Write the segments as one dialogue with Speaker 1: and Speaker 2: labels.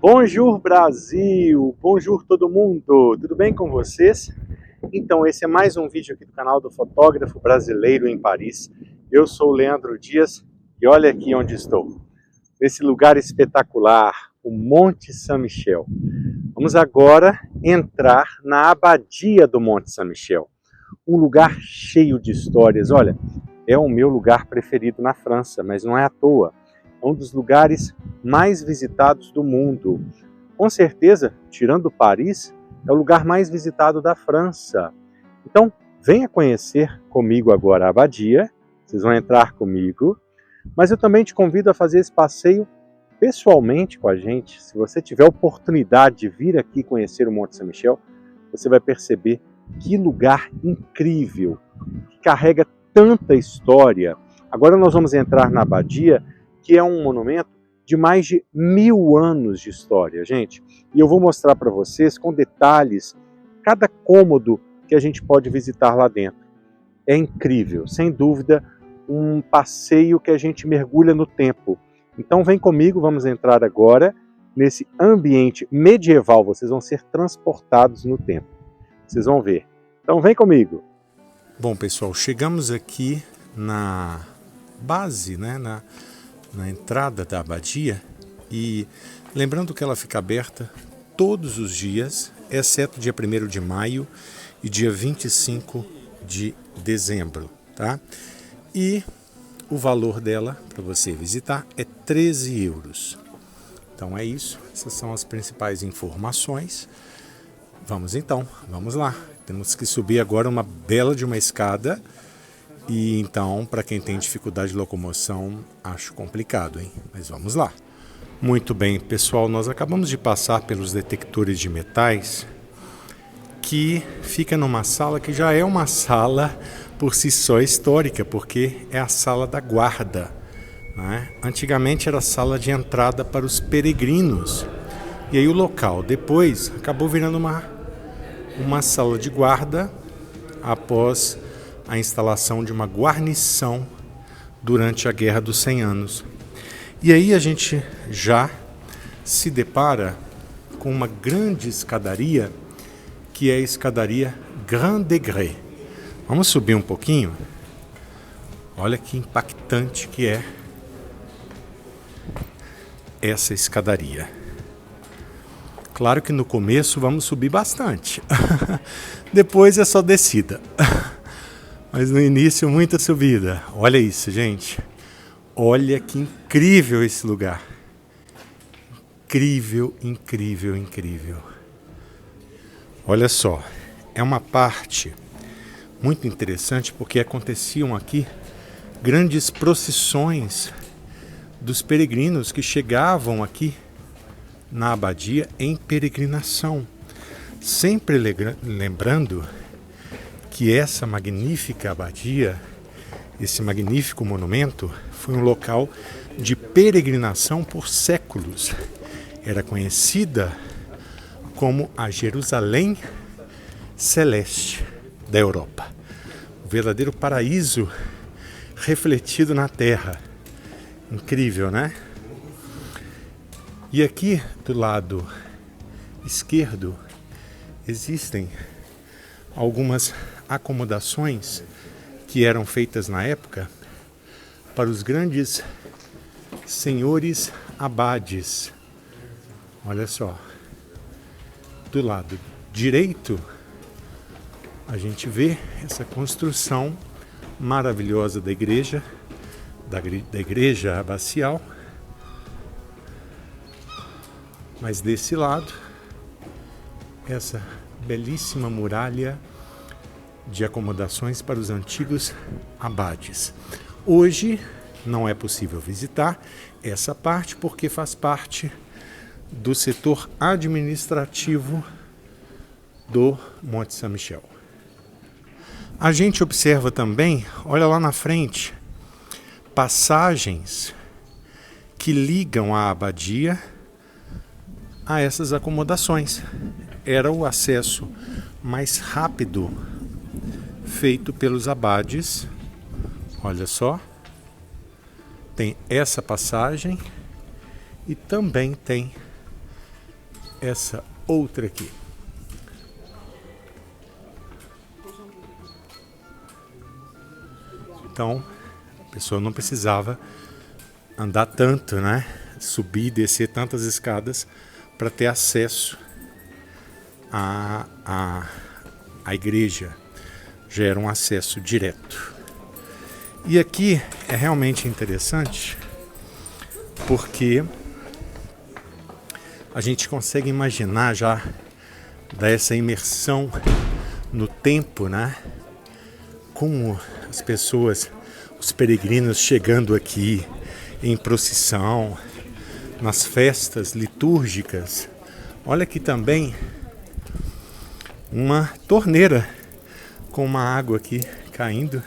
Speaker 1: Bonjour Brasil, bonjour todo mundo, tudo bem com vocês? Então esse é mais um vídeo aqui do canal do fotógrafo brasileiro em Paris. Eu sou o Leandro Dias e olha aqui onde estou, nesse lugar espetacular, o Monte Saint-Michel. Vamos agora entrar na abadia do Monte Saint-Michel, um lugar cheio de histórias. Olha, é o meu lugar preferido na França, mas não é à toa. É um dos lugares mais visitados do mundo. Com certeza, tirando Paris, é o lugar mais visitado da França. Então, venha conhecer comigo agora a abadia, vocês vão entrar comigo, mas eu também te convido a fazer esse passeio pessoalmente com a gente. Se você tiver a oportunidade de vir aqui conhecer o Monte Saint-Michel, você vai perceber que lugar incrível, que carrega tanta história. Agora nós vamos entrar na abadia, que é um monumento de mais de 1000 anos de história, gente. E eu vou mostrar para vocês com detalhes cada cômodo que a gente pode visitar lá dentro. É incrível, sem dúvida, um passeio que a gente mergulha no tempo. Então vem comigo, vamos entrar agora nesse ambiente medieval. Vocês vão ser transportados no tempo. Vocês vão ver. Então vem comigo.
Speaker 2: Bom, pessoal, chegamos aqui na base, né, na entrada da abadia, e lembrando que ela fica aberta todos os dias, exceto dia 1º de maio e dia 25 de dezembro, tá? E o valor dela, para você visitar, é 13 euros. Então é isso, essas são as principais informações. Vamos então, vamos lá. Temos que subir agora uma bela de uma escada. E então, para quem tem dificuldade de locomoção, acho complicado, hein? Mas vamos lá. Muito bem, pessoal, nós acabamos de passar pelos detectores de metais, que fica numa sala que já é uma sala por si só histórica, porque é a sala da guarda, né? Antigamente era a sala de entrada para os peregrinos. E aí o local depois acabou virando uma sala de guarda após a instalação de uma guarnição durante a Guerra dos 100 Anos. E aí a gente já se depara com uma grande escadaria, que é a escadaria Grand Degré. Vamos subir um pouquinho? Olha que impactante que é essa escadaria. Claro que no começo vamos subir bastante, depois é só descida, mas no início muita subida. Olha isso, gente, olha que incrível esse lugar, incrível, incrível, incrível. Olha só, é uma parte muito interessante porque aconteciam aqui grandes procissões dos peregrinos que chegavam aqui na abadia em peregrinação, sempre lembrando que essa magnífica abadia, esse magnífico monumento, foi um local de peregrinação por séculos. Era conhecida como a Jerusalém Celeste da Europa, o verdadeiro paraíso refletido na terra. Incrível, né? E aqui do lado esquerdo existem algumas acomodações que eram feitas na época para os grandes senhores abades. Olha só, do lado direito a gente vê essa construção maravilhosa da igreja abacial. Mas desse lado, essa belíssima muralha de acomodações para os antigos abades. Hoje não é possível visitar essa parte porque faz parte do setor administrativo do Monte Saint-Michel. A gente observa também, olha lá na frente, passagens que ligam a abadia a essas acomodações. Era o acesso mais rápido feito pelos abades. Olha só, tem essa passagem e também tem essa outra aqui. Então, a pessoa não precisava andar tanto, né? Subir e descer tantas escadas para ter acesso à igreja. Já era um acesso direto. E aqui é realmente interessante porque a gente consegue imaginar já dessa imersão no tempo, né? Como as pessoas, os peregrinos chegando aqui em procissão, nas festas litúrgicas. Olha aqui também uma torneira com uma água aqui caindo.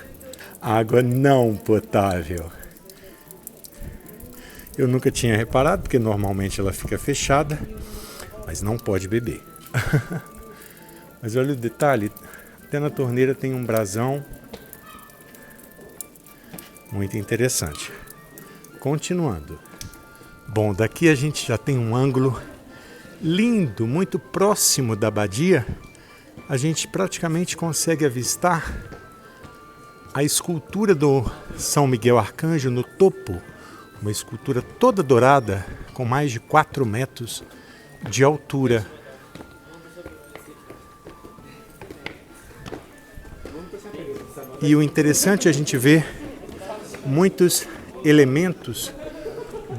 Speaker 2: Água não potável. Eu nunca tinha reparado, porque normalmente ela fica fechada, mas não pode beber. Mas olha o detalhe, até na torneira tem um brasão. Muito interessante. Continuando. Bom, daqui a gente já tem um ângulo lindo, muito próximo da abadia. A gente praticamente consegue avistar a escultura do São Miguel Arcanjo no topo. Uma escultura toda dourada, com mais de 4 metros de altura. E o interessante é a gente ver muitos elementos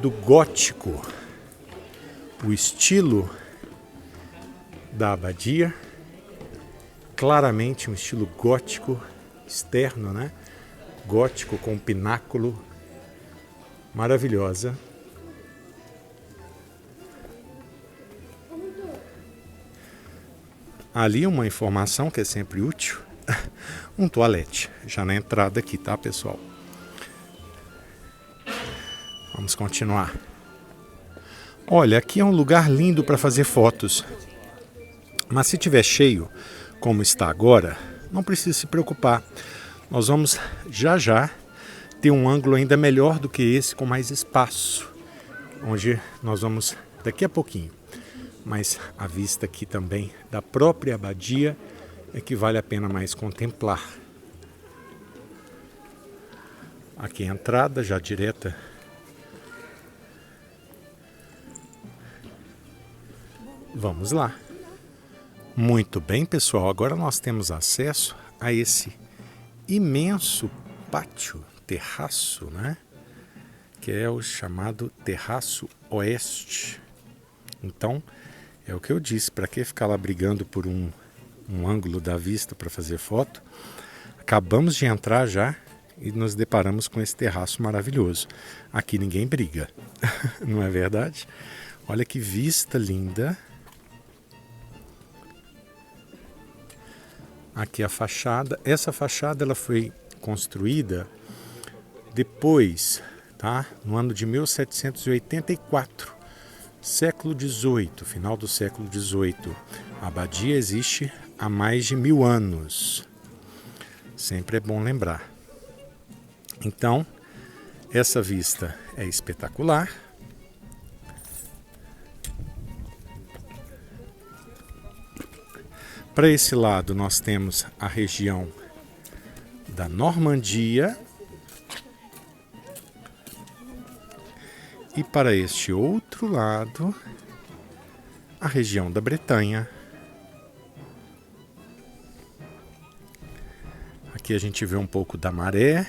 Speaker 2: do gótico, o estilo da abadia, claramente um estilo gótico externo, né? Gótico com pináculo, maravilhosa. Ali uma informação que é sempre útil, um toalete, já na entrada aqui, tá, pessoal? Vamos continuar. Olha, aqui é um lugar lindo para fazer fotos. Mas se tiver cheio, como está agora, não precisa se preocupar. Nós vamos já ter um ângulo ainda melhor do que esse, com mais espaço. Onde nós vamos daqui a pouquinho. Mas a vista aqui também da própria abadia é que vale a pena mais contemplar. Aqui a entrada já direta. Vamos lá. Muito bem, pessoal. Agora nós temos acesso a esse imenso pátio, terraço, né? Que é o chamado Terraço Oeste. Então, é o que eu disse. Para que ficar lá brigando por um ângulo da vista para fazer foto? Acabamos de entrar já e nos deparamos com esse terraço maravilhoso. Aqui ninguém briga, não é verdade? Olha que vista linda. Aqui a fachada. Essa fachada ela foi construída depois, tá? No ano de 1784, século XVIII, final do século XVIII. A abadia existe há mais de 1000 anos. Sempre é bom lembrar. Então, essa vista é espetacular. Para esse lado nós temos a região da Normandia e para este outro lado a região da Bretanha. Aqui a gente vê um pouco da maré,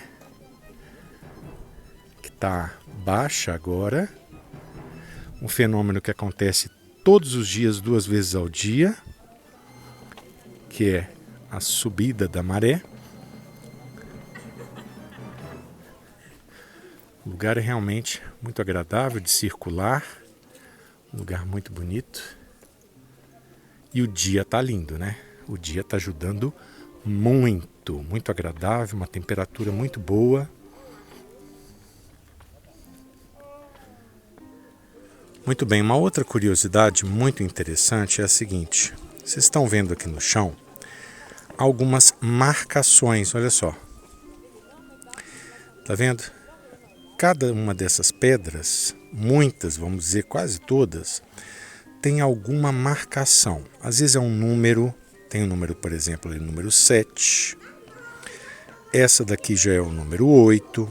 Speaker 2: que está baixa agora, um fenômeno que acontece todos os dias, 2 vezes ao dia, que é a subida da maré. O lugar é realmente muito agradável de circular, um lugar muito bonito. E o dia está lindo, né? O dia está ajudando muito, muito agradável, uma temperatura muito boa. Muito bem, uma outra curiosidade muito interessante é a seguinte. Vocês estão vendo aqui no chão algumas marcações, olha só. Tá vendo? Cada uma dessas pedras, muitas, vamos dizer quase todas, tem alguma marcação. Às vezes é um número, tem um número, por exemplo, o número 7. Essa daqui já é o número 8.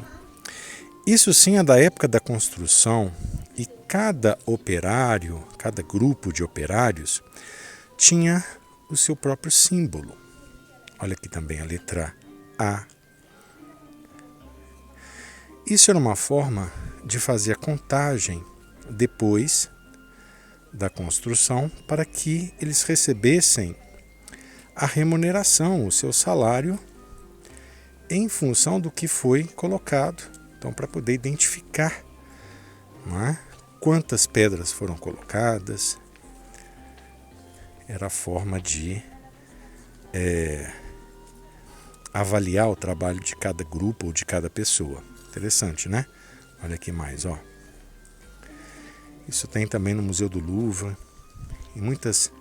Speaker 2: Isso sim é da época da construção, e cada operário, cada grupo de operários tinha o seu próprio símbolo. Olha aqui também a letra A. Isso era uma forma de fazer a contagem depois da construção para que eles recebessem a remuneração, o seu salário, em função do que foi colocado. Então, para poder identificar, não é? Quantas pedras foram colocadas, era a forma de avaliar o trabalho de cada grupo ou de cada pessoa. Interessante, né? Olha aqui mais, ó. Isso tem também no Museu do Louvre. E muitas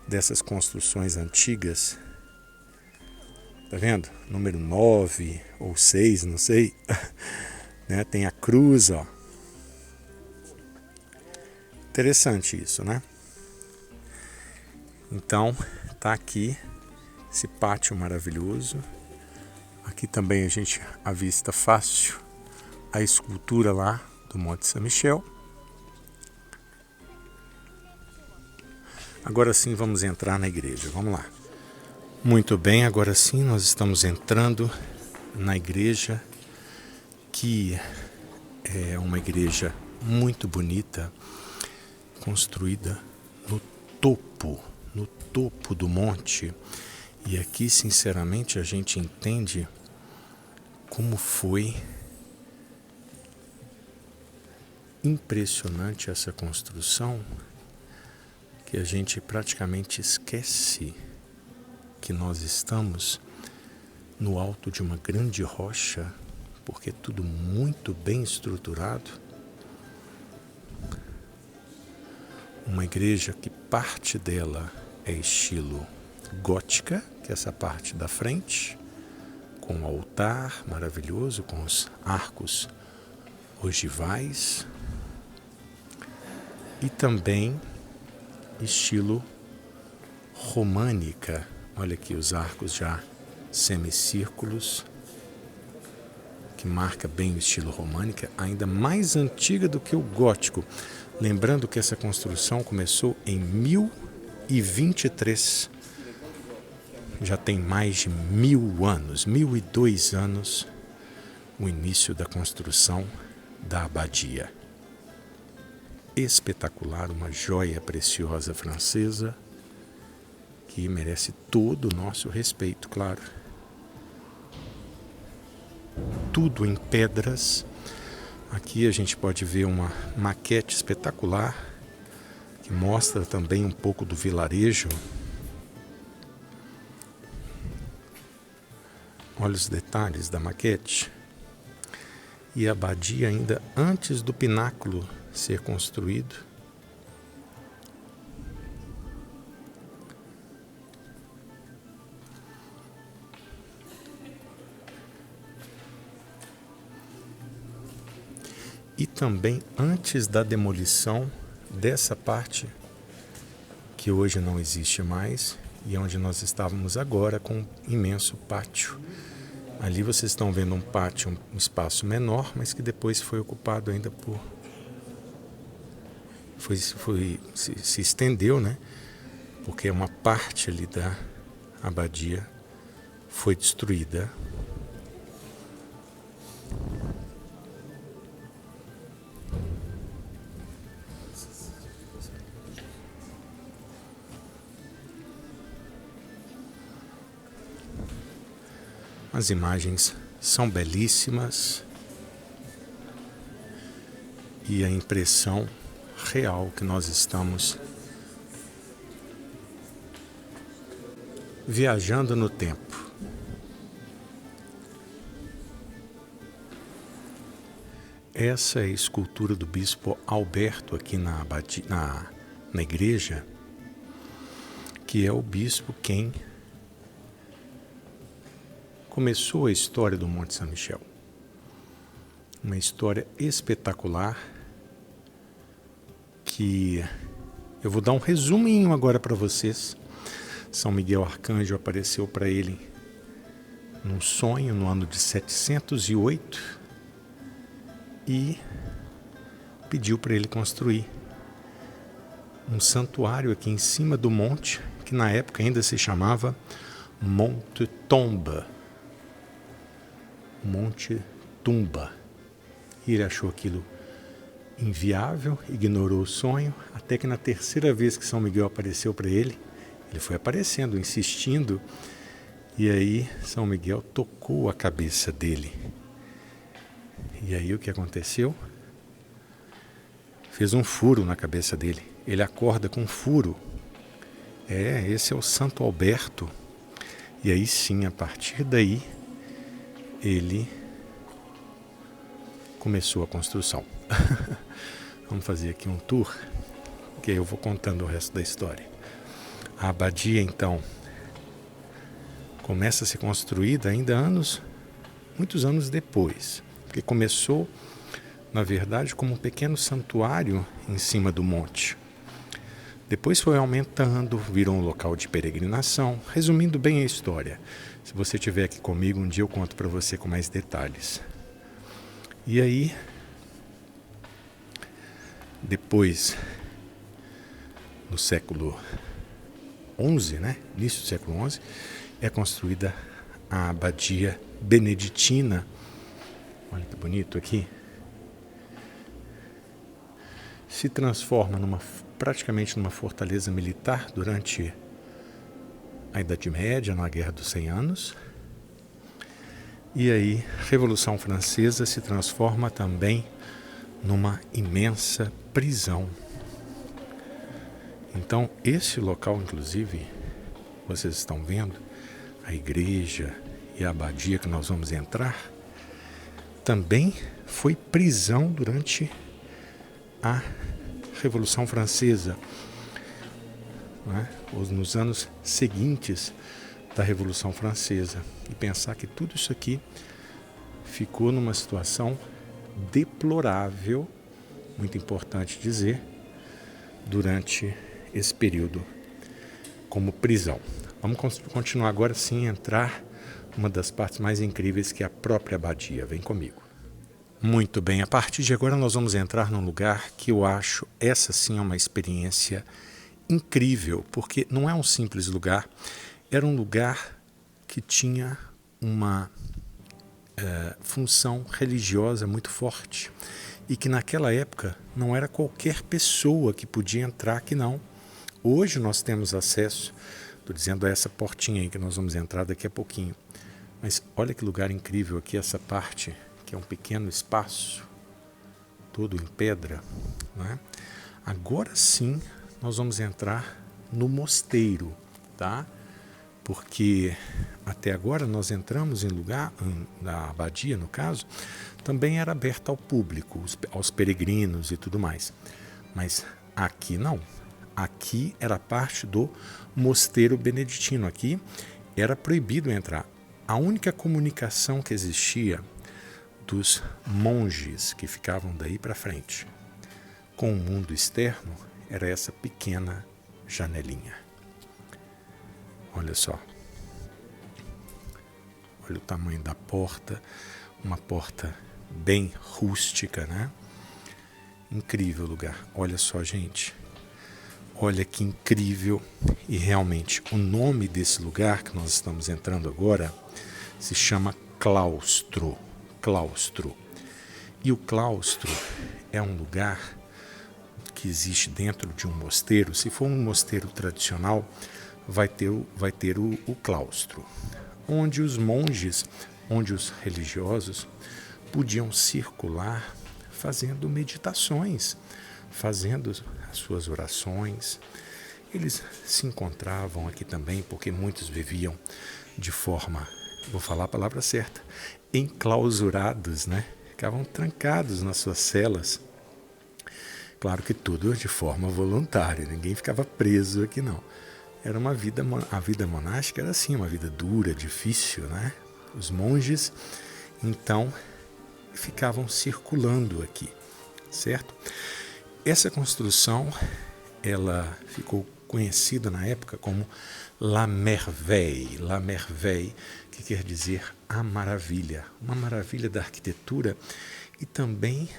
Speaker 2: dessas construções antigas, tá vendo? Número 9 ou 6, não sei. Né? Tem a cruz, ó. Interessante isso, né? Então, tá aqui esse pátio maravilhoso. Aqui também a gente avista fácil a escultura lá do Monte Saint-Michel. Agora sim vamos entrar na igreja, vamos lá. Muito bem, agora sim nós estamos entrando na igreja, que é uma igreja muito bonita, construída no topo do monte. E aqui, sinceramente, a gente entende como foi impressionante essa construção, que a gente praticamente esquece que nós estamos no alto de uma grande rocha, porque é tudo muito bem estruturado. Uma igreja que parte dela é estilo gótica, que é essa parte da frente, com o altar maravilhoso, com os arcos ogivais, e também estilo românica. Olha aqui os arcos já semicírculos, que marca bem o estilo românica, ainda mais antiga do que o gótico. Lembrando que essa construção começou em 1023. Já tem mais de 1000 anos, 1002 anos, o início da construção da abadia. Espetacular, uma joia preciosa francesa, que merece todo o nosso respeito, claro. Tudo em pedras. Aqui a gente pode ver uma maquete espetacular, que mostra também um pouco do vilarejo. Olha os detalhes da maquete. E a abadia ainda antes do pináculo ser construído. E também antes da demolição dessa parte, que hoje não existe mais, e onde nós estávamos agora com um imenso pátio. Ali vocês estão vendo um pátio, um espaço menor, mas que depois foi ocupado ainda por... se estendeu, né? Porque uma parte ali da abadia foi destruída. As imagens são belíssimas e a impressão real que nós estamos viajando no tempo. Essa é a escultura do bispo Alberto aqui na igreja, que é o bispo quem começou a história do Monte Saint-Michel. Uma história espetacular que Eu vou dar um resuminho agora para vocês. São Miguel Arcanjo apareceu para ele num sonho no ano de 708 e pediu para ele construir um santuário aqui em cima do monte, que na época ainda se chamava Monte Tomba. Monte Tumba. E ele achou aquilo inviável, ignorou o sonho, até que na terceira vez que São Miguel apareceu para ele, ele foi aparecendo, insistindo, e aí São Miguel tocou a cabeça dele. E aí o que aconteceu? Fez um furo na cabeça dele. Ele acorda com um furo. Esse é o Santo Alberto. E aí sim, a partir daí, ele começou a construção. Vamos fazer aqui um tour, que aí eu vou contando o resto da história. A abadia, então, começa a ser construída ainda muitos anos depois, porque começou, na verdade, como um pequeno santuário em cima do monte. Depois foi aumentando, virou um local de peregrinação. Resumindo bem a história, se você estiver aqui comigo, um dia eu conto para você com mais detalhes. E aí, depois, no século XI, início do século XI, é construída a abadia beneditina. Olha que bonito aqui. Se transforma praticamente numa fortaleza militar durante a Idade Média, na Guerra dos 100 Anos. E aí, Revolução Francesa se transforma também numa imensa prisão. Então, esse local, inclusive, vocês estão vendo, a igreja e a abadia que nós vamos entrar, também foi prisão durante a Revolução Francesa, ou nos anos seguintes da Revolução Francesa. E pensar que tudo isso aqui ficou numa situação deplorável, muito importante dizer, durante esse período como prisão. Vamos continuar agora sim, entrar numa das partes mais incríveis, que é a própria abadia. Vem comigo. Muito bem, a partir de agora nós vamos entrar num lugar que eu acho, essa sim é uma experiência incrível, porque não é um simples lugar, era um lugar que tinha uma função religiosa muito forte e que naquela época não era qualquer pessoa que podia entrar aqui não. Hoje nós temos acesso, estou dizendo a essa portinha aí que nós vamos entrar daqui a pouquinho, mas olha que lugar incrível aqui, essa parte que é um pequeno espaço, todo em pedra, Agora sim nós vamos entrar no mosteiro, tá? Porque até agora nós entramos em lugar, na abadia no caso, também era aberta ao público, aos peregrinos e tudo mais. Mas aqui não, aqui era parte do mosteiro beneditino, aqui era proibido entrar. A única comunicação que existia dos monges que ficavam daí para frente com o mundo externo era essa pequena janelinha. Olha só. Olha o tamanho da porta, uma porta bem rústica, Incrível lugar. Olha só, gente. Olha que incrível. E realmente o nome desse lugar que nós estamos entrando agora se chama claustro. Claustro. E o claustro é um lugar que existe dentro de um mosteiro. Se for um mosteiro tradicional, vai ter o claustro, onde os monges, onde os religiosos podiam circular fazendo meditações, fazendo as suas orações. Eles se encontravam aqui também porque muitos viviam de forma, vou falar a palavra certa, enclausurados, Ficavam trancados nas suas celas. Claro que tudo de forma voluntária, ninguém ficava preso aqui não. Era a vida monástica era assim, uma vida dura, difícil, Os monges, então, ficavam circulando aqui, certo? Essa construção ela ficou conhecida na época como La Merveille, que quer dizer a maravilha, uma maravilha da arquitetura e também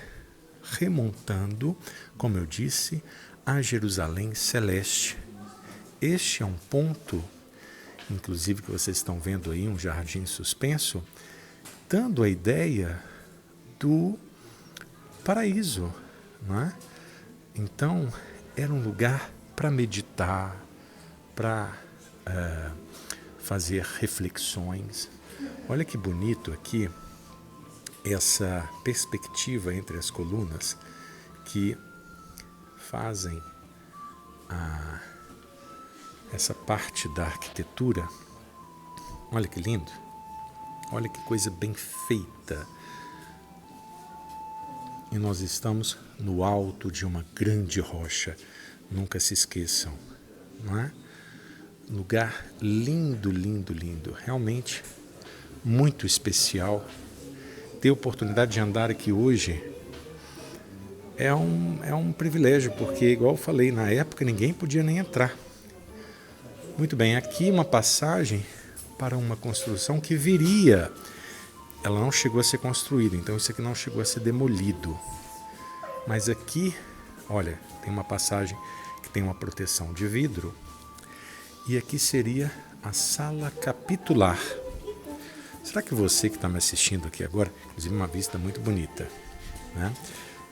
Speaker 2: remontando, como eu disse, a Jerusalém Celeste. Este é um ponto, inclusive que vocês estão vendo aí, um jardim suspenso, dando a ideia do paraíso, não é? Então, era um lugar para meditar, para fazer reflexões. Olha que bonito aqui essa perspectiva entre as colunas que fazem essa parte da arquitetura. Olha que lindo, olha que coisa bem feita. E nós estamos no alto de uma grande rocha, nunca se esqueçam, não é? Lugar lindo, lindo, lindo, realmente muito especial. Ter a oportunidade de andar aqui hoje é um privilégio, porque, igual eu falei, na época ninguém podia nem entrar. Muito bem, aqui uma passagem para uma construção que viria. Ela não chegou a ser construída, então isso aqui não chegou a ser demolido. Mas aqui, olha, tem uma passagem que tem uma proteção de vidro. E aqui seria a sala capitular. Será que você que está me assistindo aqui agora, inclusive uma vista muito bonita, né,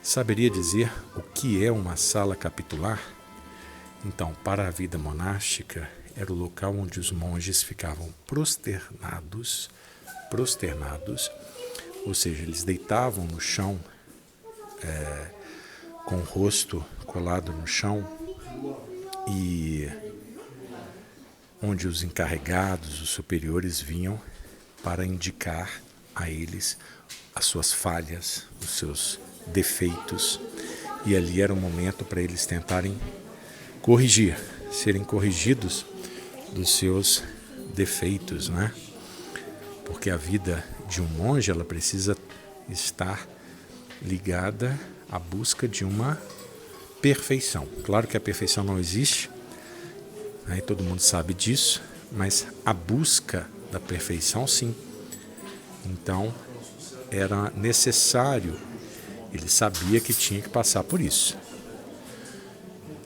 Speaker 2: saberia dizer o que é uma sala capitular? Então, para a vida monástica, era o local onde os monges ficavam prosternados, ou seja, eles deitavam no chão, com o rosto colado no chão, e onde os encarregados, os superiores vinham para indicar a eles as suas falhas, os seus defeitos, e ali era o momento para eles tentarem serem corrigidos dos seus defeitos, né? Porque a vida de um monge, ela precisa estar ligada à busca de uma perfeição. Claro que a perfeição não existe, né? E todo mundo sabe disso, mas a busca da perfeição, sim. Então, era necessário, ele sabia que tinha que passar por isso.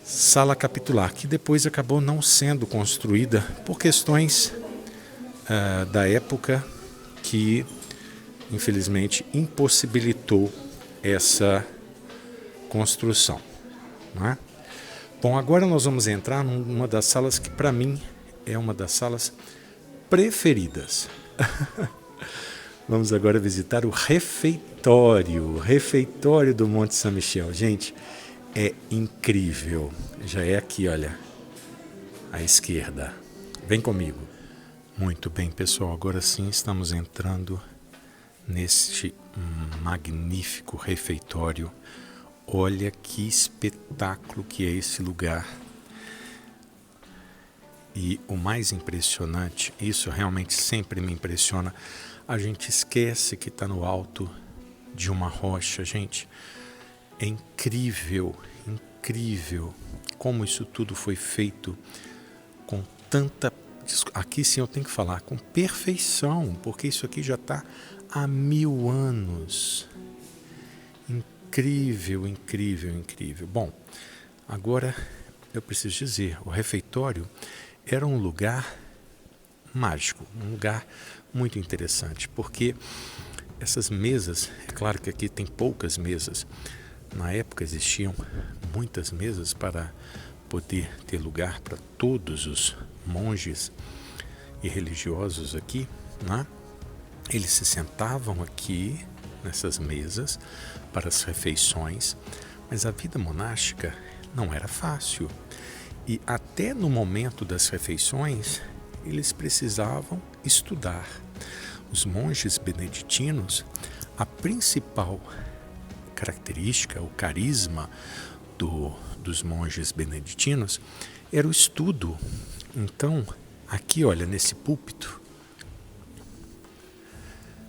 Speaker 2: Sala capitular, que depois acabou não sendo construída por questões da época que, infelizmente, impossibilitou essa construção, não é? Bom, agora nós vamos entrar numa das salas que, para mim, é uma das salas preferidas. Vamos agora visitar o refeitório do Monte Saint-Michel. Gente, é incrível. Já é aqui, olha, à esquerda. Vem comigo. Muito bem, pessoal. Agora sim estamos entrando neste magnífico refeitório. Olha que espetáculo que é esse lugar. E o mais impressionante, isso realmente sempre me impressiona, a gente esquece que está no alto de uma rocha, gente. É incrível, incrível como isso tudo foi feito com tanta... Aqui sim eu tenho que falar com perfeição, porque isso aqui já está há 1000 anos. Incrível, incrível, incrível. Bom, agora eu preciso dizer, o refeitório era um lugar mágico, um lugar muito interessante, porque essas mesas, é claro que aqui tem poucas mesas, na época existiam muitas mesas para poder ter lugar para todos os monges e religiosos aqui, né? Eles se sentavam aqui nessas mesas para as refeições, mas a vida monástica não era fácil. E até no momento das refeições, eles precisavam estudar. Os monges beneditinos, a principal característica, o carisma dos monges beneditinos era o estudo. Então, aqui, olha, nesse púlpito,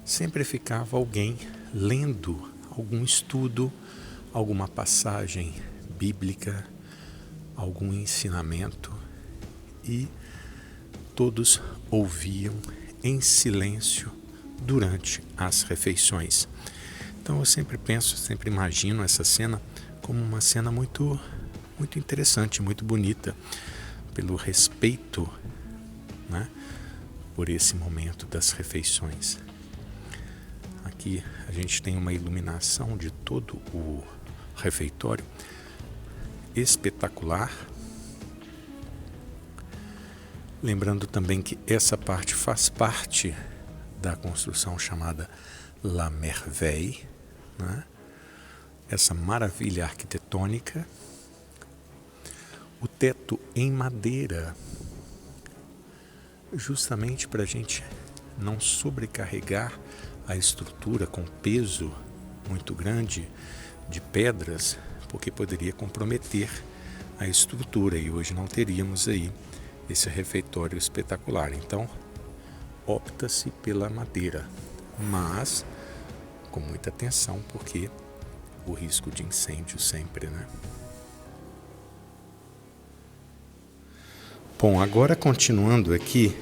Speaker 2: sempre ficava alguém lendo algum estudo, alguma passagem bíblica, algum ensinamento e todos ouviam em silêncio durante as refeições. Então eu sempre penso, sempre imagino essa cena como uma cena muito, muito interessante, muito bonita, pelo respeito, né, por esse momento das refeições. Aqui a gente tem uma iluminação de todo o refeitório espetacular. Lembrando também que essa parte faz parte da construção chamada La Merveille, né? Essa maravilha arquitetônica. O teto em madeira, justamente para a gente não sobrecarregar a estrutura com peso muito grande de pedras, porque poderia comprometer a estrutura e hoje não teríamos aí esse refeitório espetacular. Então opta-se pela madeira, mas com muita atenção, porque o risco de incêndio sempre, né? Bom, agora continuando aqui,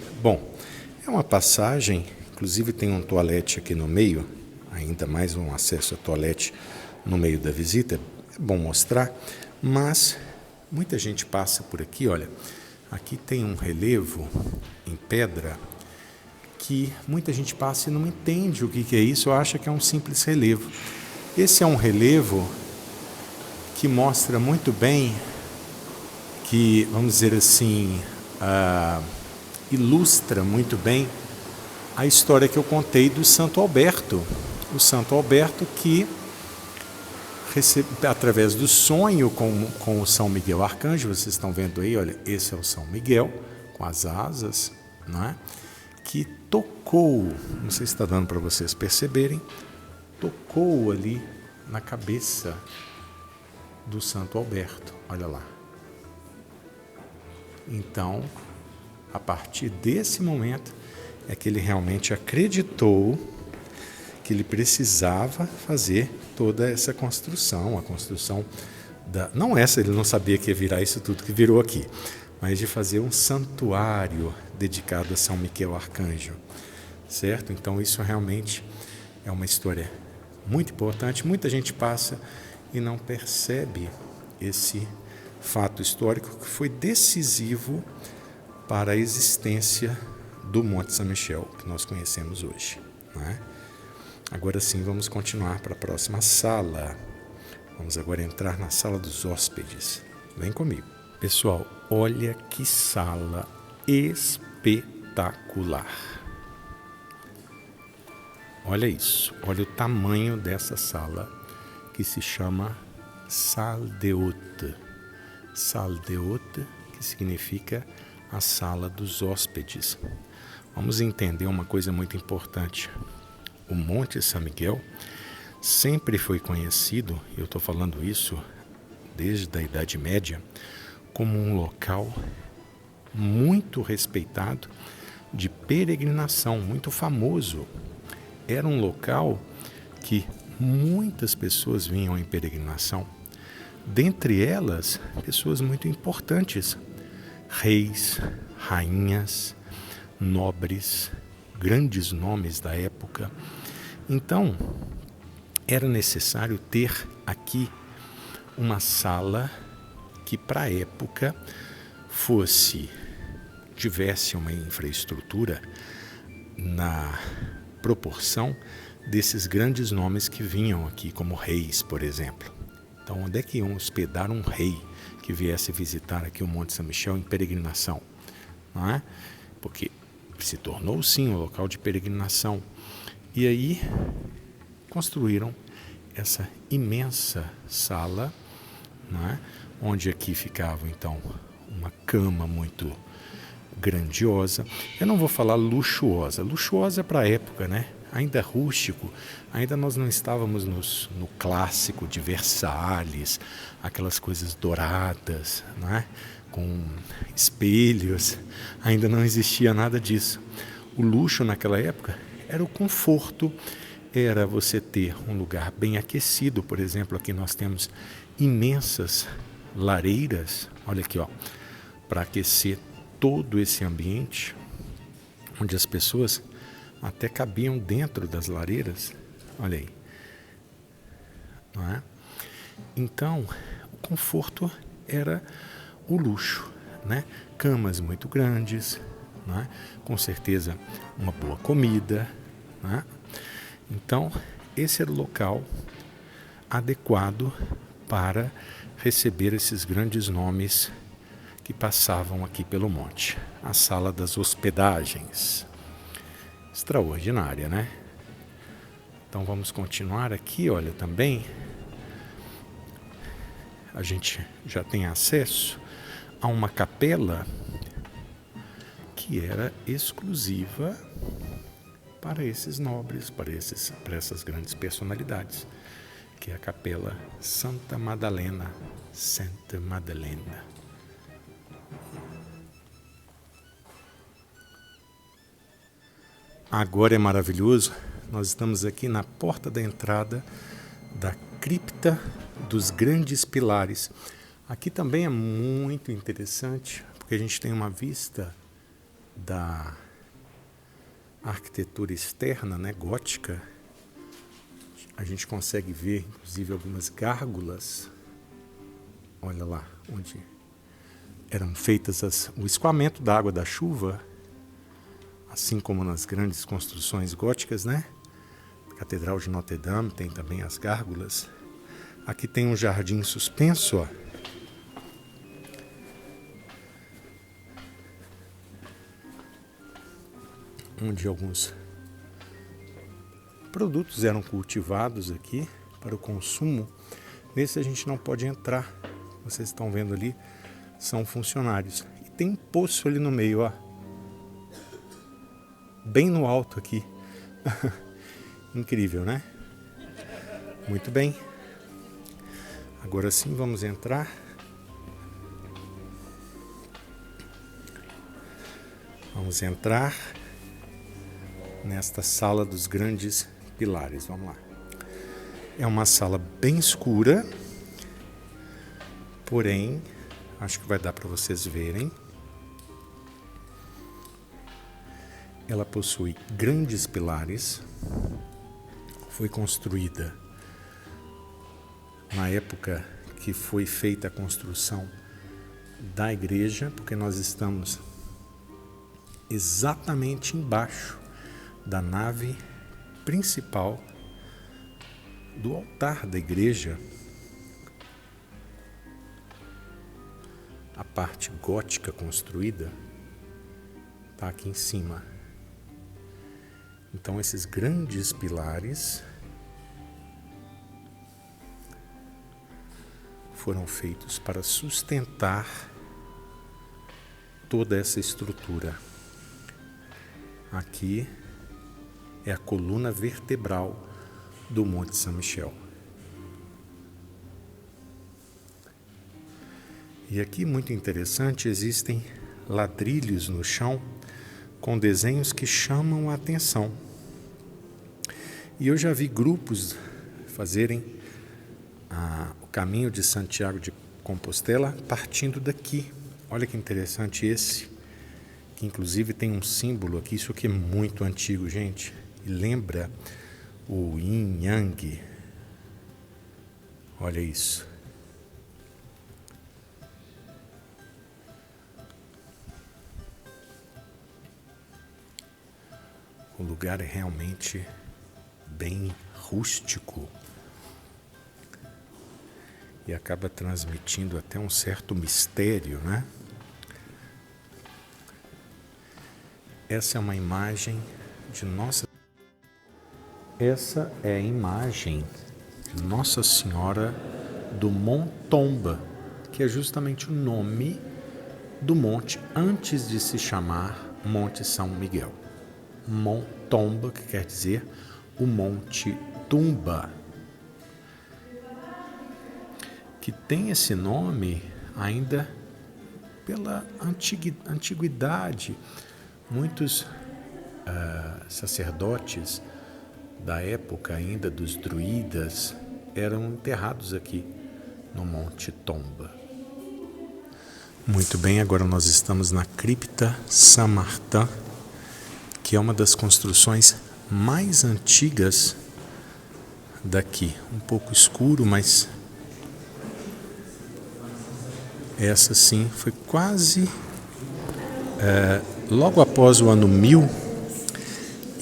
Speaker 2: é uma passagem, inclusive tem um toalete aqui no meio, ainda mais um acesso a toalete no meio da visita, é bom mostrar, mas muita gente passa por aqui, olha, aqui tem um relevo em pedra que muita gente passa e não entende o que é isso, acha que é um simples relevo. Esse é um relevo que mostra muito bem, que, vamos dizer assim, ilustra muito bem a história que eu contei do Santo Alberto. O Santo Alberto que, através do sonho com o São Miguel Arcanjo, vocês estão vendo aí, olha, esse é o São Miguel, com as asas, não é? Que tocou, não sei se está dando para vocês perceberem, tocou ali na cabeça do Santo Alberto, olha lá. Então, a partir desse momento, é que ele realmente acreditou que ele precisava fazer toda essa construção, a construção não essa, ele não sabia que ia virar isso tudo que virou aqui, mas de fazer um santuário dedicado a São Miguel Arcanjo, certo? Então isso realmente é uma história muito importante, muita gente passa e não percebe esse fato histórico que foi decisivo para a existência do Monte São Michel, que nós conhecemos hoje, não é? Agora sim, vamos continuar para a próxima sala. Vamos agora entrar na sala dos hóspedes. Vem comigo. Pessoal, olha que sala espetacular. Olha isso, olha o tamanho dessa sala, que se chama Salle des Hôtes. Salle des Hôtes, que significa a sala dos hóspedes. Vamos entender uma coisa muito importante. O Monte São Miguel sempre foi conhecido, eu estou falando isso desde a Idade Média, como um local muito respeitado de peregrinação, muito famoso. Era um local que muitas pessoas vinham em peregrinação, dentre elas pessoas muito importantes, reis, rainhas, nobres, grandes nomes da época. Então, era necessário ter aqui uma sala que, para a época, tivesse uma infraestrutura na proporção desses grandes nomes que vinham aqui, como reis, por exemplo. Então, onde é que iam hospedar um rei que viesse visitar aqui o Monte São Michel em peregrinação? Não é? Porque se tornou, sim, um local de peregrinação. E aí construíram essa imensa sala, não é? Onde aqui ficava, então, uma cama muito grandiosa. Eu não vou falar luxuosa. Luxuosa para a época, né? Ainda rústico, ainda nós não estávamos no clássico de Versalhes, aquelas coisas douradas, não é? Com espelhos, ainda não existia nada disso. O luxo naquela época era o conforto, era você ter um lugar bem aquecido. Por exemplo, aqui nós temos imensas lareiras, Olha aqui, ó, para aquecer todo esse ambiente, onde as pessoas até cabiam dentro das lareiras. Olha aí, não é? Então, o conforto era o luxo, né? Camas muito grandes, né? Com certeza uma boa comida, né? Então, esse era o local adequado para receber esses grandes nomes que passavam aqui pelo monte. A sala das hospedagens. Extraordinária, né? Então vamos continuar aqui, olha, também a gente já tem acesso a uma capela que era exclusiva para esses nobres, para essas grandes personalidades, que é a Capela Santa Madalena. Santa Madalena. Agora é maravilhoso, nós estamos aqui na porta da entrada da cripta dos grandes pilares. Aqui também é muito interessante, porque a gente tem uma vista da arquitetura externa, né, gótica. A gente consegue ver, inclusive, algumas gárgulas. Olha lá, onde eram feitas o escoamento da água da chuva, assim como nas grandes construções góticas, né? A Catedral de Notre Dame tem também as gárgulas. Aqui tem um jardim suspenso, ó. Onde alguns produtos eram cultivados aqui para o consumo. Nesse a gente não pode entrar. Vocês estão vendo ali, são funcionários. E tem um poço ali no meio, ó. Bem no alto aqui. Incrível, né? Muito bem. Agora sim vamos entrar. Vamos entrar nesta sala dos grandes pilares. Vamos lá. É uma sala bem escura, porém, acho que vai dar para vocês verem. Ela possui grandes pilares. Foi construída na época que foi feita a construção da igreja, porque nós estamos exatamente embaixo da nave principal do altar da igreja. A parte gótica construída está aqui em cima. Então esses grandes pilares foram feitos para sustentar toda essa estrutura. Aqui é a coluna vertebral do Monte São Michel. E aqui, muito interessante, existem ladrilhos no chão com desenhos que chamam a atenção. E eu já vi grupos fazerem o caminho de Santiago de Compostela partindo daqui. Olha que interessante esse, que inclusive tem um símbolo aqui. Isso aqui é muito antigo, gente, e lembra o Yin Yang. Olha isso. O lugar é realmente bem rústico e acaba transmitindo até um certo mistério, né? Essa é uma imagem de Essa é a imagem de Nossa Senhora do Mont Tomba, que é justamente o nome do monte antes de se chamar Monte São Miguel. Mont Tomba, que quer dizer o Monte Tumba, que tem esse nome ainda pela antiguidade. Muitos sacerdotes da época ainda dos druidas eram enterrados aqui no Monte Tomba. Muito bem, agora nós estamos na Cripta Saint-Martin, que é uma das construções mais antigas daqui. Um pouco escuro, mas essa sim foi quase logo após o ano 1000.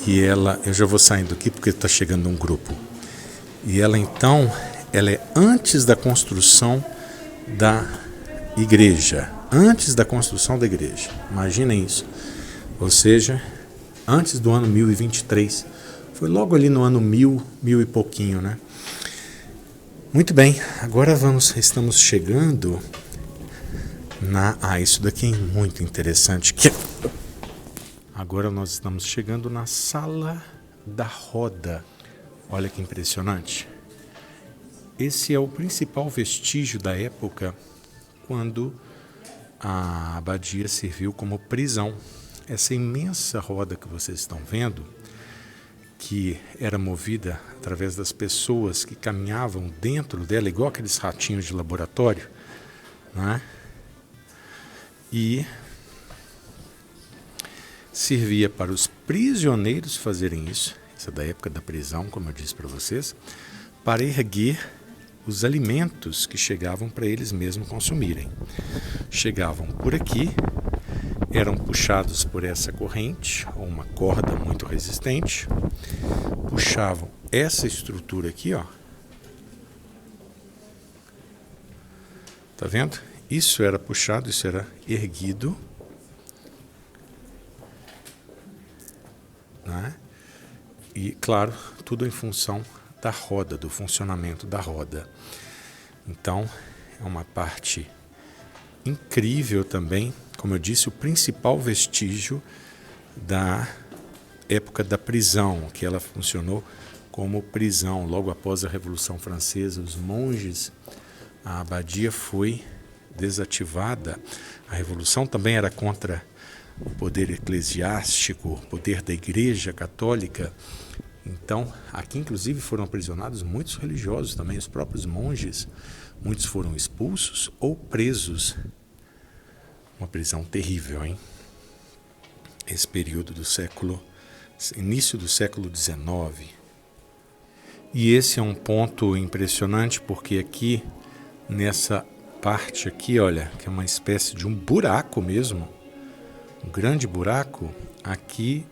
Speaker 2: E ela, eu já vou saindo aqui porque está chegando um grupo. E ela então, ela é antes da construção da igreja. Antes da construção da igreja. Imaginem isso. Ou seja, antes do ano 1023. Foi logo ali no ano 1000, 1000 e pouquinho, né? Muito bem, agora estamos chegando isso daqui é muito interessante. Agora nós estamos chegando na Sala da Roda. Olha que impressionante. Esse é o principal vestígio da época quando a abadia serviu como prisão. Essa imensa roda que vocês estão vendo, que era movida através das pessoas que caminhavam dentro dela, igual aqueles ratinhos de laboratório, né? E servia para os prisioneiros fazerem isso, é da época da prisão, como eu disse para vocês, para erguer os alimentos que chegavam para eles mesmos consumirem. Chegavam por aqui, eram puxados por essa corrente, ou uma corda muito resistente, puxavam essa estrutura aqui, ó. Tá vendo? Isso era puxado, isso era erguido, né? E, claro, tudo em função da roda, do funcionamento da roda. Então, é uma parte incrível também, como eu disse, o principal vestígio da época da prisão, que ela funcionou como prisão. Logo após a Revolução Francesa, os monges, a abadia foi desativada. A Revolução também era contra o poder eclesiástico, o poder da Igreja Católica. Então, aqui inclusive foram aprisionados muitos religiosos também, os próprios monges. Muitos foram expulsos ou presos. Uma prisão terrível, hein? Esse período do início do século XIX. E esse é um ponto impressionante porque aqui, nessa parte aqui, olha, que é uma espécie de um buraco mesmo, um grande buraco, aqui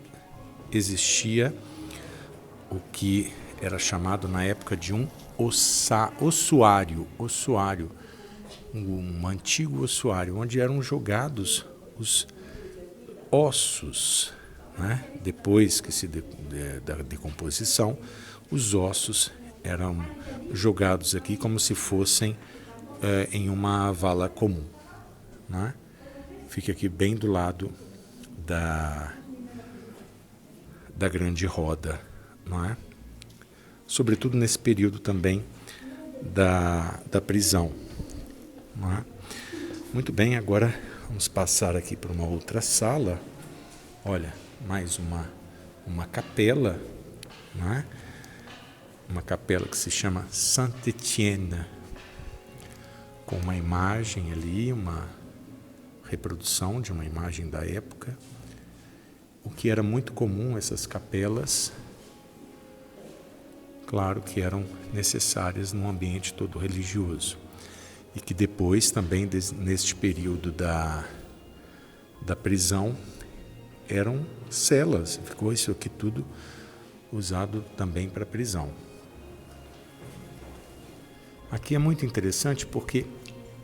Speaker 2: existia o que era chamado na época de um ossuário, um antigo ossuário, onde eram jogados os ossos, né? Depois que da decomposição, os ossos eram jogados aqui como se fossem em uma vala comum, né? Fica aqui bem do lado da grande roda, não é? Sobretudo nesse período também da prisão, não é? Muito bem, agora vamos passar aqui para uma outra sala. Olha, mais uma capela, não é? Uma capela que se chama Saint-Étienne, com uma imagem ali, uma reprodução de uma imagem da época. O que era muito comum, essas capelas, claro que eram necessárias num ambiente todo religioso. E que depois também, neste período da prisão, eram celas. Ficou isso aqui tudo usado também para prisão. Aqui é muito interessante porque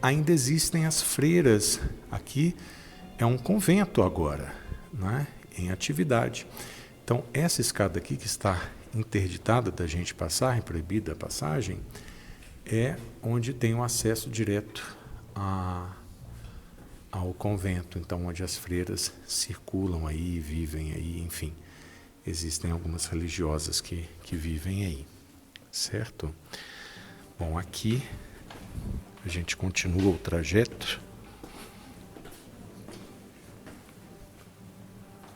Speaker 2: ainda existem as freiras. Aqui é um convento agora, né, em atividade. Então, essa escada aqui que está interditada da gente passar, proibida a passagem, é onde tem o acesso direto ao convento. Então, onde as freiras circulam aí, vivem aí, enfim. Existem algumas religiosas que vivem aí, certo? Bom, aqui a gente continua o trajeto.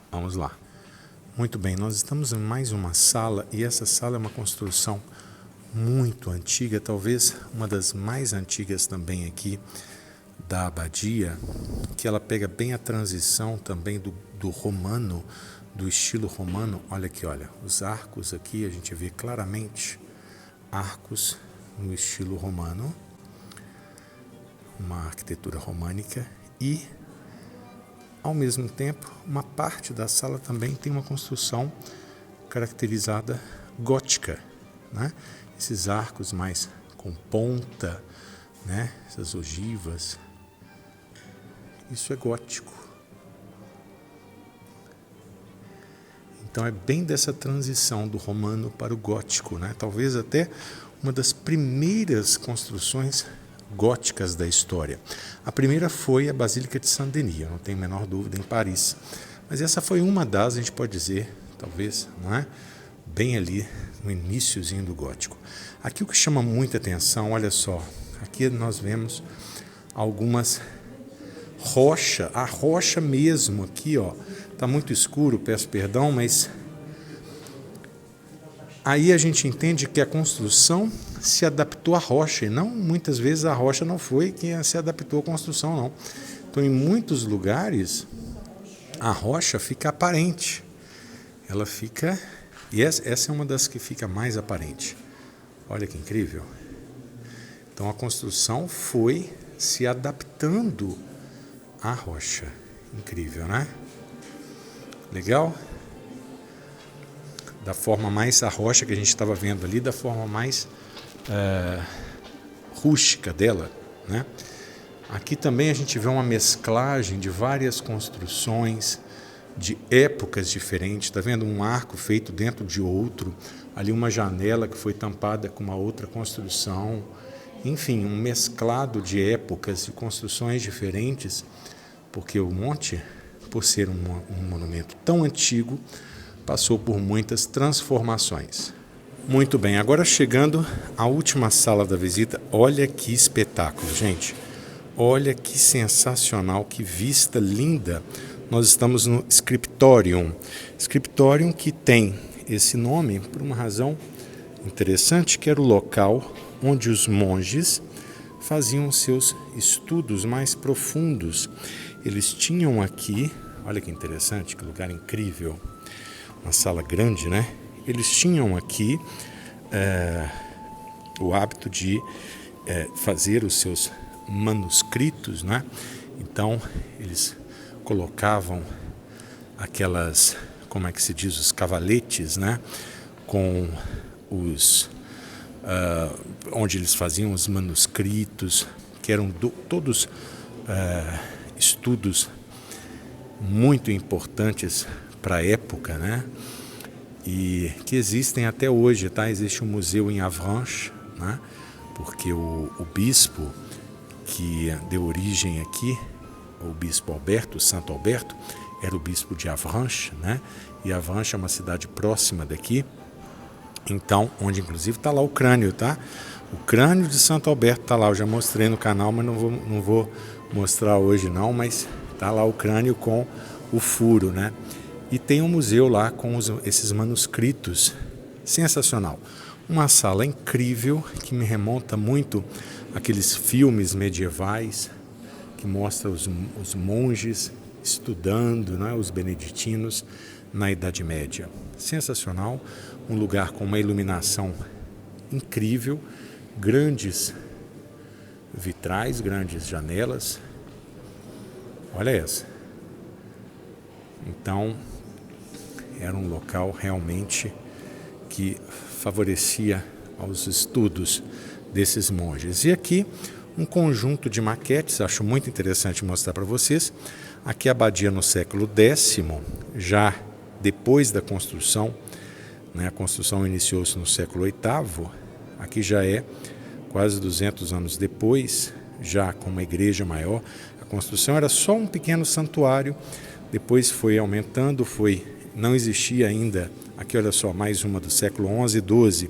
Speaker 2: Vamos lá. Muito bem, nós estamos em mais uma sala e essa sala é uma construção muito antiga, talvez uma das mais antigas também aqui da abadia, que ela pega bem a transição também do romano, do estilo romano. Olha aqui, olha, os arcos aqui, a gente vê claramente arcos no estilo romano, uma arquitetura românica, e ao mesmo tempo uma parte da sala também tem uma construção caracterizada gótica, né? Esses arcos mais com ponta, né? Essas ogivas, isso é gótico. Então é bem dessa transição do romano para o gótico, né? Talvez até uma das primeiras construções góticas da história. A primeira foi a Basílica de Saint-Denis, eu não tenho a menor dúvida, em Paris. Mas essa foi uma das, a gente pode dizer, talvez, não é? Bem ali no iniciozinho do gótico. Aqui o que chama muita atenção, olha só, aqui nós vemos algumas rochas, a rocha mesmo aqui, ó, tá muito escuro, peço perdão, mas aí a gente entende que a construção se adaptou à rocha, e não, muitas vezes a rocha não foi quem se adaptou à construção, não. Então, em muitos lugares, a rocha fica aparente. Ela fica, e essa é uma das que fica mais aparente. Olha que incrível. Então, a construção foi se adaptando à rocha. Incrível, né? Legal? Da forma mais, a rocha que a gente estava vendo ali, da forma mais rústica dela, né? Aqui também a gente vê uma mesclagem de várias construções de épocas diferentes. Está vendo um arco feito dentro de outro, ali uma janela que foi tampada com uma outra construção, enfim, um mesclado de épocas e construções diferentes, porque o monte, por ser um monumento tão antigo, passou por muitas transformações. Muito bem, agora chegando à última sala da visita, olha que espetáculo, gente. Olha que sensacional, que vista linda. Nós estamos no Scriptorium. Scriptorium que tem esse nome por uma razão interessante, que era o local onde os monges faziam seus estudos mais profundos. Eles tinham aqui, olha que interessante, que lugar incrível, uma sala grande, né? Eles tinham aqui o hábito de fazer os seus manuscritos, né? Então, eles colocavam aquelas, como é que se diz, os cavaletes, né? Com os onde eles faziam os manuscritos, que eram todos estudos muito importantes para a época, né? E que existem até hoje, tá? Existe um museu em Avranches, né? Porque o bispo que deu origem aqui, o bispo Alberto, Santo Alberto, era o bispo de Avranches, né? E Avranches é uma cidade próxima daqui, então, onde inclusive está lá o crânio, tá? O crânio de Santo Alberto está lá, eu já mostrei no canal, mas não vou mostrar hoje não, mas está lá o crânio com o furo, né? E tem um museu lá com esses manuscritos, sensacional. Uma sala incrível que me remonta muito àqueles filmes medievais que mostram os monges estudando, né, os beneditinos na Idade Média. Sensacional, um lugar com uma iluminação incrível, grandes vitrais, grandes janelas. Olha essa. Então, era um local realmente que favorecia aos estudos desses monges. E aqui um conjunto de maquetes, acho muito interessante mostrar para vocês. Aqui a abadia no século X, já depois da construção, né? A construção iniciou-se no século VIII, aqui já é quase 200 anos depois, já com uma igreja maior. A construção era só um pequeno santuário, depois foi aumentando, não existia ainda, aqui olha só, mais uma do século XI e XII,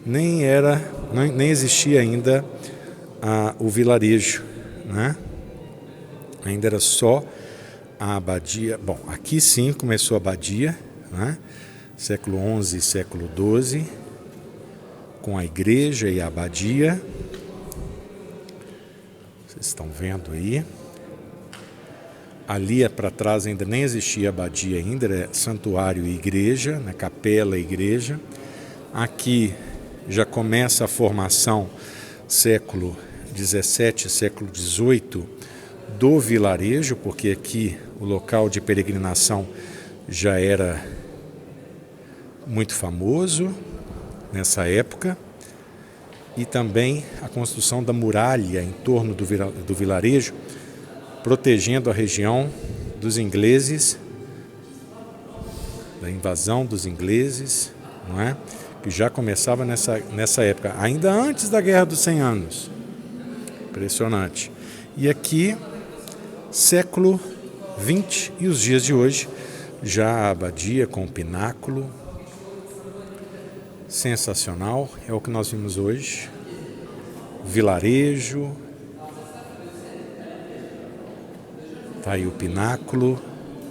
Speaker 2: nem existia ainda o vilarejo, né? Ainda era só a abadia. Bom, aqui sim começou a abadia, né? Século XI e século XII, com a igreja e a abadia. Vocês vocês estão vendo aí. Ali para trás ainda nem existia abadia ainda, era santuário e igreja, né? Capela e igreja. Aqui já começa a formação século XVII, século XVIII do vilarejo, porque aqui o local de peregrinação já era muito famoso nessa época. E também a construção da muralha em torno do vilarejo, protegendo a região dos ingleses, da invasão dos ingleses, não é? Que já começava nessa época, ainda antes da Guerra dos 100 Anos. Impressionante. E aqui, século XX e os dias de hoje, já a abadia com o pináculo, sensacional, é o que nós vimos hoje. Vilarejo, tá aí o pináculo,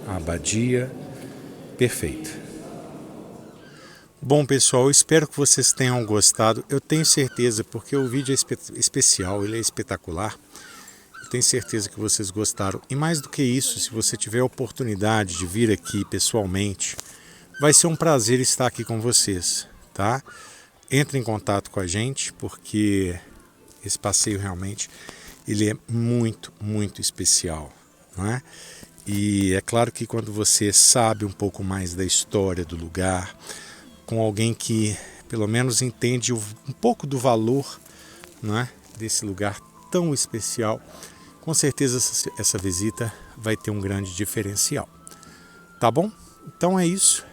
Speaker 2: a abadia, perfeito. Bom pessoal, eu espero que vocês tenham gostado. Eu tenho certeza, porque o vídeo é especial, ele é espetacular. Eu tenho certeza que vocês gostaram. E mais do que isso, se você tiver a oportunidade de vir aqui pessoalmente, vai ser um prazer estar aqui com vocês, tá? Entre em contato com a gente, porque esse passeio realmente ele é muito, muito especial, não é? E é claro que quando você sabe um pouco mais da história do lugar, com alguém que pelo menos entende um pouco do valor, não é, desse lugar tão especial, com certeza essa visita vai ter um grande diferencial. Tá bom? Então é isso.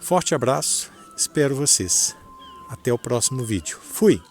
Speaker 2: Forte abraço, espero vocês. Até o próximo vídeo. Fui!